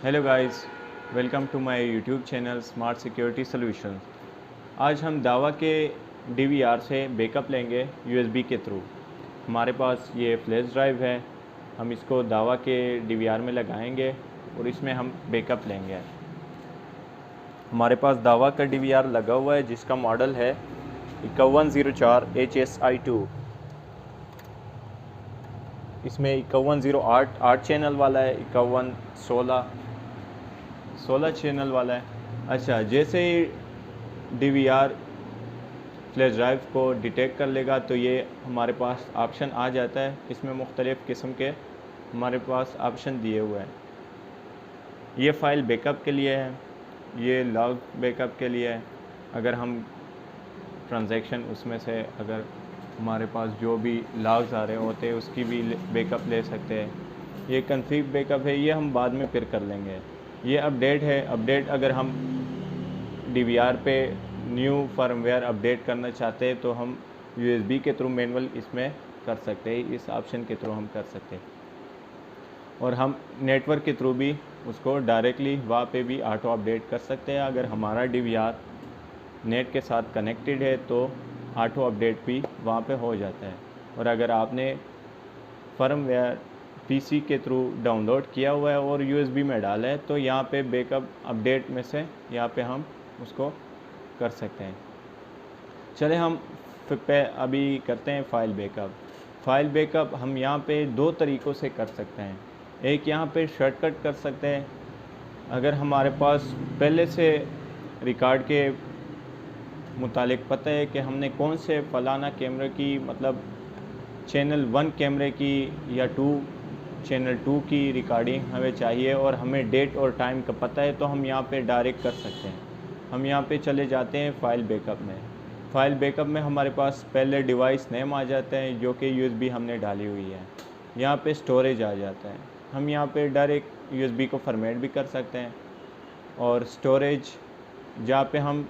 Hello guys, welcome to my YouTube channel smart security solutions. आज हम दावा के डीवीआर से बैकअप लेंगे यूएसबी के थ्रू। हमारे पास ये फ्लैश ड्राइव है, हम इसको दावा के डीवीआर में लगाएंगे और इसमें हम बैकअप लेंगे। हमारे पास दावा का डीवीआर लगा हुआ है जिसका मॉडल है 5104 HSI2। इसमें 5108 8 चैनल वाला है, 5116 चैनल वाला है। अच्छा, जैसे ही डीवीआर फ्लैश ड्राइव को डिटेक्ट कर लेगा तो ये हमारे पास ऑप्शन आ जाता है। इसमें मुख्तलिफ़ किस्म के हमारे पास ऑप्शन दिए हुए हैं। ये फ़ाइल बैकअप के लिए है, ये लॉग बैकअप के लिए है। अगर हम ट्रांजैक्शन उसमें से अगर हमारे पास जो भी लॉग्स आ रहे होते हैं उसकी भी बैकअप ले सकते हैं। ये कन्फिग बैकअप है, ये हम बाद में फिर कर लेंगे। ये अपडेट है, अपडेट अगर हम डीवीआर पे न्यू फर्मवेयर अपडेट करना चाहते हैं तो हम यूएसबी के थ्रू मैनुअल इसमें कर सकते हैं, इस ऑप्शन के थ्रू हम कर सकते हैं। और हम नेटवर्क के थ्रू भी उसको डायरेक्टली वहाँ पे भी ऑटो अपडेट कर सकते हैं। अगर हमारा डीवीआर नेट के साथ कनेक्टेड है तो ऑटो अपडेट भी वहाँ पे हो जाता है। और अगर आपने फर्मवेयर पीसी के थ्रू डाउनलोड किया हुआ है और यूएसबी में डाला है तो यहाँ पे बैकअप अपडेट में से यहाँ पे हम उसको कर सकते हैं। चले हम अभी करते हैं फ़ाइल बैकअप। फ़ाइल बैकअप हम यहाँ पे दो तरीक़ों से कर सकते हैं। एक यहाँ पे शॉर्टकट कर सकते हैं। अगर हमारे पास पहले से रिकॉर्ड के मुतालिक पता है कि हमने कौन से फ़लाना कैमरे की मतलब चैनल 1 कैमरे की या चैनल 2 की रिकॉर्डिंग हमें चाहिए और हमें डेट और टाइम का पता है तो हम यहाँ पे डायरेक्ट कर सकते हैं। हम यहाँ पे चले जाते हैं फ़ाइल बैकअप में। फ़ाइल बैकअप में हमारे पास पहले डिवाइस नेम आ जाता है जो कि यूएसबी हमने डाली हुई है। यहाँ पे स्टोरेज आ जाता है। हम यहाँ पे डायरेक्ट यूएसबी को फॉर्मेट भी कर सकते हैं। और स्टोरेज जहाँ पे हम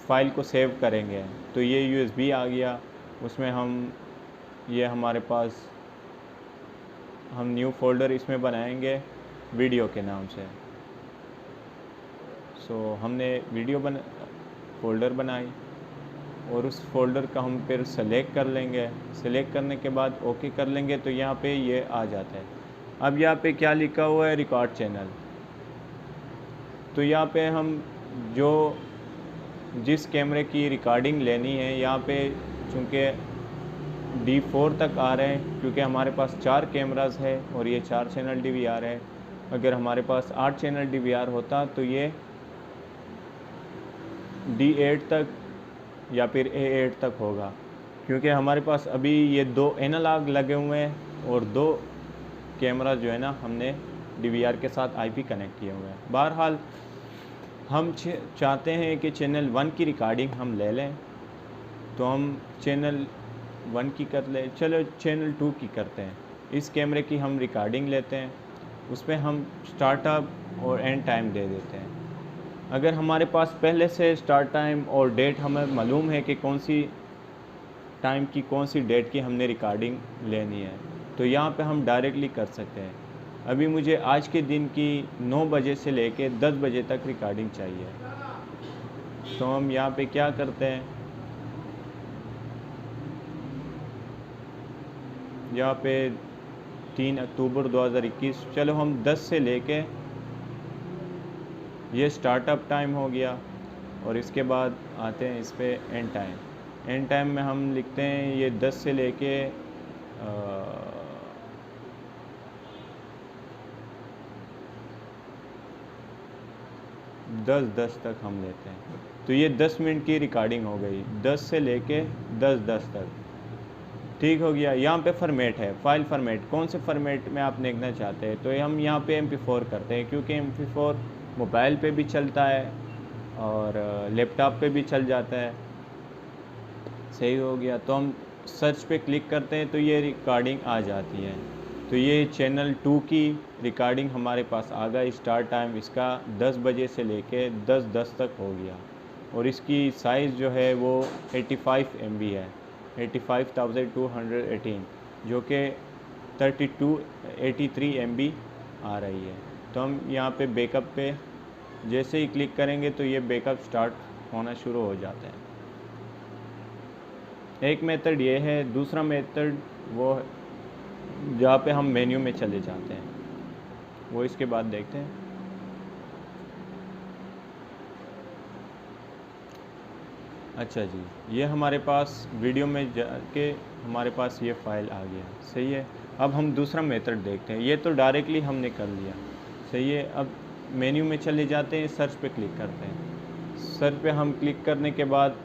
फ़ाइल को सेव करेंगे तो ये यूएसबी आ गया, उसमें हम ये हमारे पास हम न्यू फ़ोल्डर इसमें बनाएंगे वीडियो के नाम से। हमने वीडियो फ़ोल्डर बनाई और उस फ़ोल्डर का हम फिर सेलेक्ट कर लेंगे। सेलेक्ट करने के बाद ओके कर लेंगे तो यहाँ पे ये आ जाता है। अब यहाँ पे क्या लिखा हुआ है, रिकॉर्ड चैनल। तो यहाँ पे हम जिस कैमरे की रिकॉर्डिंग लेनी है यहाँ पे चूँकि D4 तक आ रहे हैं क्योंकि हमारे पास 4 कैमरास है और ये 4 चैनल डीवीआर है। अगर हमारे पास 8 चैनल डीवीआर होता तो ये D8 तक या फिर A8 तक होगा। क्योंकि हमारे पास अभी ये 2 एनालॉग लगे हुए हैं और 2 कैमरा जो है ना हमने डीवीआर के साथ आईपी कनेक्ट किए हुए हैं। बहरहाल हम चाहते हैं कि चैनल 1 की रिकॉर्डिंग हम ले लें तो हम चैनल 1 की कर ले। चलो चैनल 2 की करते हैं। इस कैमरे की हम रिकॉर्डिंग लेते हैं, उस पर हम स्टार्टअप और एंड टाइम दे देते हैं। अगर हमारे पास पहले से स्टार्ट टाइम और डेट हमें मालूम है कि कौन सी टाइम की कौन सी डेट की हमने रिकॉर्डिंग लेनी है तो यहाँ पे हम डायरेक्टली कर सकते हैं। अभी मुझे आज के दिन की 9 बजे से लेके 10 बजे तक रिकॉर्डिंग चाहिए तो हम यहाँ पे क्या करते हैं, यहाँ पे 3 अक्टूबर 2021, चलो हम 10 से लेके ये स्टार्टअप टाइम हो गया और इसके बाद आते हैं इस पे एंड टाइम। एंड टाइम में हम लिखते हैं ये 10 से लेके 10:10 तक हम लेते हैं। तो ये 10 मिनट की रिकॉर्डिंग हो गई, 10 से लेके 10:10 तक। ठीक हो गया। यहाँ पे फॉर्मेट है, फ़ाइल फॉर्मेट कौन से फॉर्मेट में आप देखना चाहते हैं तो हम यहाँ पे MP4 करते हैं क्योंकि MP4 मोबाइल पे भी चलता है और लैपटॉप पे भी चल जाता है। सही हो गया। तो हम सर्च पे क्लिक करते हैं तो ये रिकॉर्डिंग आ जाती है। तो ये चैनल 2 की रिकॉर्डिंग हमारे पास आ गई। स्टार्ट टाइम इसका 10 बजे से लेके 10:10 तक हो गया और इसकी साइज़ जो है वो 85 MB है, 85,218, जो कि 83 MB आ रही है। तो हम यहाँ पे बैकअप पे जैसे ही क्लिक करेंगे तो ये बैकअप स्टार्ट होना शुरू हो जाता है। एक मेथड ये है। दूसरा मेथड वो जहाँ पे हम मेन्यू में चले जाते हैं, वो इसके बाद देखते हैं। अच्छा जी, ये हमारे पास वीडियो में जाके हमारे पास ये फ़ाइल आ गया। सही है। अब हम दूसरा मेथड देखते हैं। ये तो डायरेक्टली हमने कर लिया। सही है। अब मेन्यू में चले जाते हैं, सर्च पे क्लिक करते हैं। सर्च पे हम क्लिक करने के बाद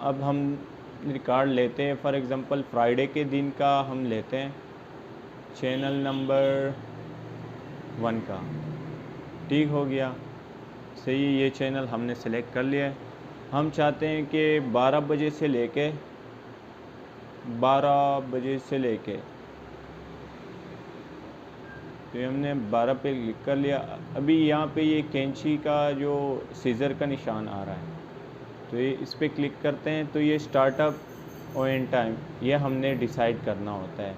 अब हम रिकॉर्ड लेते हैं। फॉर एग्ज़ाम्पल फ्राइडे के दिन का हम लेते हैं, चैनल नंबर 1 का। ठीक हो गया। सही है, ये चैनल हमने सेलेक्ट कर लिया है। हम चाहते हैं कि 12 बजे से लेके तो हमने 12 पे क्लिक कर लिया। अभी यहाँ पे ये कैंची का जो सीज़र का निशान आ रहा है, तो ये इस पर क्लिक करते हैं तो ये स्टार्टअप और एंड टाइम ये हमने डिसाइड करना होता है।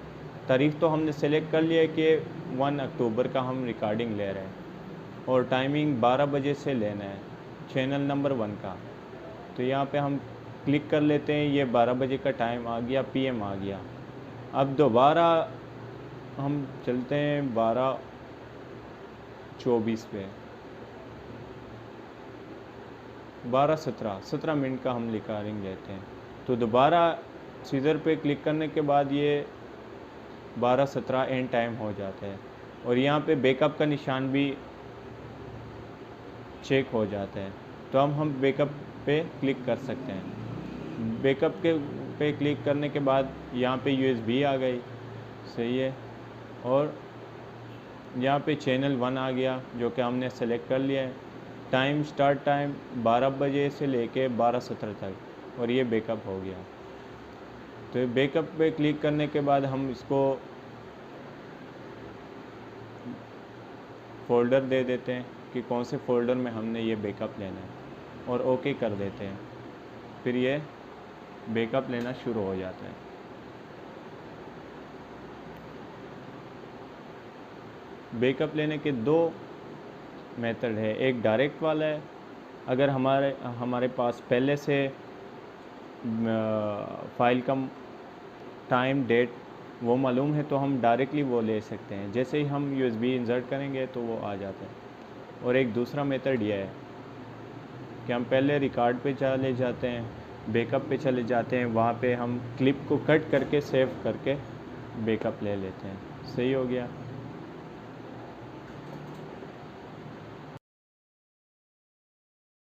तारीख़ तो हमने सेलेक्ट कर लिया है कि 1 अक्टूबर का हम रिकॉर्डिंग ले रहे हैं, और टाइमिंग 12 बजे से लेना है, चैनल नंबर 1 का। तो यहाँ पे हम क्लिक कर लेते हैं। ये 12 बजे का टाइम आ गया, PM आ गया। अब दोबारा हम चलते हैं 12:24 पे, 17 मिनट का हम रिकॉर्डिंग लेते हैं। तो दोबारा सीज़र पे क्लिक करने के बाद ये 12:17 एंड टाइम हो जाता है, और यहाँ पे बैकअप का निशान भी चेक हो जाता है। तो हम बैकअप पे क्लिक कर सकते हैं। बैकअप पे क्लिक करने के बाद यहाँ पे USB आ गई। सही है। और यहाँ पे चैनल 1 आ गया, जो कि हमने सेलेक्ट कर लिया है। टाइम स्टार्ट टाइम 12 बजे से लेके 12:17 तक, और ये बैकअप हो गया। तो बैकअप पे क्लिक करने के बाद हम इसको फ़ोल्डर दे देते हैं कि कौन से फ़ोल्डर में हमने ये बैकअप लेना है, और ओके कर देते हैं। फिर ये बैकअप लेना शुरू हो जाता है। बैकअप लेने के 2 मेथड है। एक डायरेक्ट वाला है, अगर हमारे पास पहले से फ़ाइल का टाइम डेट वो मालूम है तो हम डायरेक्टली वो ले सकते हैं। जैसे ही हम USB इंसर्ट करेंगे तो वो आ जाता है। और एक दूसरा मेथड ये है कि हम पहले रिकॉर्ड पे चले जाते हैं, बैकअप पे चले जाते हैं, वहाँ पे हम क्लिप को कट करके सेव करके बैकअप ले लेते हैं। सही हो गया।